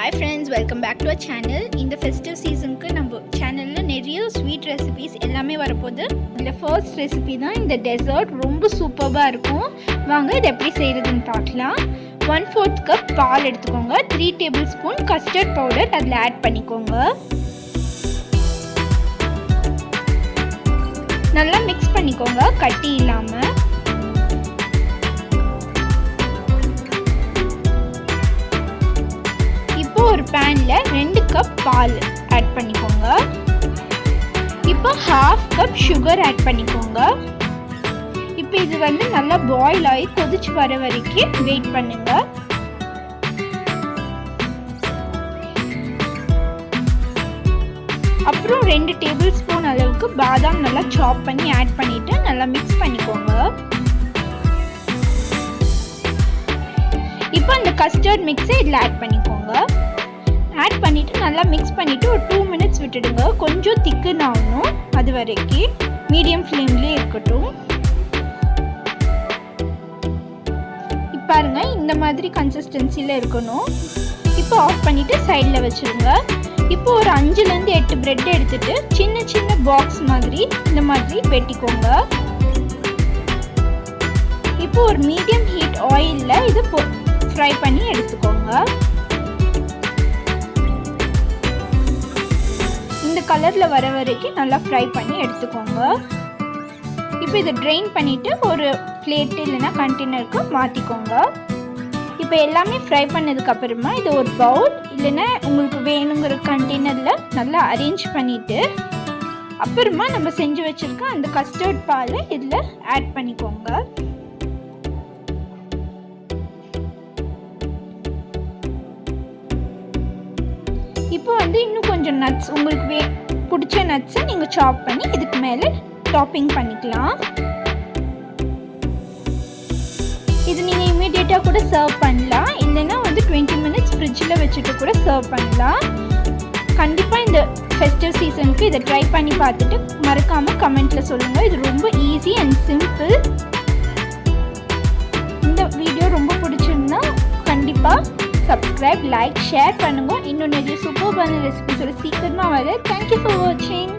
Hi friends, welcome back to our channel. In the festive season ku நம்ம சேனல்ல நிறைய sweet recipes எல்லாமே வரப்போகுது. இந்த ஃபர்ஸ்ட் ரெசிபி தான் இந்த டெசர்ட். ரொம்ப சூப்பரா இருக்கும். வாங்க இத எப்படி செய்யறதுன்னு பார்க்கலாம். 1/4 கப் பால் எடுத்துக்கோங்க. 3 டேபிள்ஸ்பூன் கஸ்டர்ட் பவுடர் அதில் ஆட் பண்ணிக்கோங்க. நல்லா மிக்ஸ் பண்ணிக்கோங்க கட்டி இல்லாம. ஒரு பேன்ல 2 கப் பால் ஆட் பண்ணிக்கோங்க. இப்போ 1/2 கப் சுகர் ஆட் பண்ணிக்கோங்க. இப்போ இது நல்லா பாயில் ஆகி கொதிச்சு வர வரைக்கும் வெயிட் பண்ணுங்க. அப்புறம் 2 டேபிள் ஸ்பூன் அளவுக்கு பாதாம் நல்லா சாப் பண்ணி ஆட் பண்ணிட்டு நல்லா மிக்ஸ் பண்ணிக்கோங்க. இப்போ அந்த கஸ்டர்ட் மிக்ஸை இதில் ஆட் பண்ணிக்கோங்க. ஆட் பண்ணிவிட்டு நல்லா மிக்ஸ் பண்ணிவிட்டு ஒரு 2 மினிட்ஸ் விட்டுடுங்க. கொஞ்சம் திக்கன் ஆகணும், அது வரைக்கும் மீடியம் ஃப்ளேம்லேயே இருக்கட்டும். இப்போ பாருங்க இந்த மாதிரி கன்சிஸ்டன்சியில் இருக்கணும். இப்போ ஆஃப் பண்ணிவிட்டு சைடில் வச்சுருங்க. இப்போ ஒரு 5லேருந்து 8 பிரெட் எடுத்துகிட்டு சின்ன சின்ன பாக்ஸ் மாதிரி இந்த மாதிரி வெட்டிக்கோங்க. இப்போ ஒரு மீடியம் ஹீட் ஆயிலில் இது ஃப்ரை பண்ணி எடுத்துக்கோங்க. இந்த கலரில் வர வரைக்கும் நல்லா ஃப்ரை பண்ணி எடுத்துக்கோங்க. இப்போ இதை ட்ரெயின் பண்ணிவிட்டு ஒரு பிளேட் இல்லைன்னா கண்டெய்னருக்கு மாற்றிக்கோங்க. இப்போ எல்லாமே ஃப்ரை பண்ணதுக்கப்புறமா இது ஒரு பவுல் இல்லைன்னா உங்களுக்கு வேணுங்கிற கண்டெய்னரில் நல்லா அரேஞ்ச் பண்ணிவிட்டு அப்புறமா நம்ம செஞ்சு வச்சுருக்க அந்த கஸ்டர்ட் பாலை இதில் ஆட் பண்ணிக்கோங்க. இப்போ இன்னும் கொஞ்சம் நட்ஸ் உங்களுக்கு பிடிச்ச நட்ஸை நீங்கள் சாப் பண்ணி இதுக்கு மேலே டாப்பிங் பண்ணிக்கலாம். இது நீங்கள் இமீடியட்டாக கூட சர்வ் பண்ணலாம், இல்லைன்னா 20 மினிட்ஸ் ஃப்ரிட்ஜில் வச்சுட்டு கூட சர்வ் பண்ணலாம். கண்டிப்பாக இந்த ஃபெஸ்டிவ் சீசனுக்கு இதை ட்ரை பண்ணி பார்த்துட்டு மறக்காமல் கமெண்ட்டில் சொல்லுங்கள். இது ரொம்ப ஈஸி அண்ட் சிம்பிள். இந்த வீடியோ ரொம்ப பிடிச்சிருந்தா கண்டிப்பாக சப்ஸ்கிரைப், லைக், ஷேர் பண்ணுங்க. இன்னும் நிறைய சூப்பரான ரெசிபிஸோட சீக்கிரமாக வர. தேங்க்யூ ஃபார் வாட்சிங்.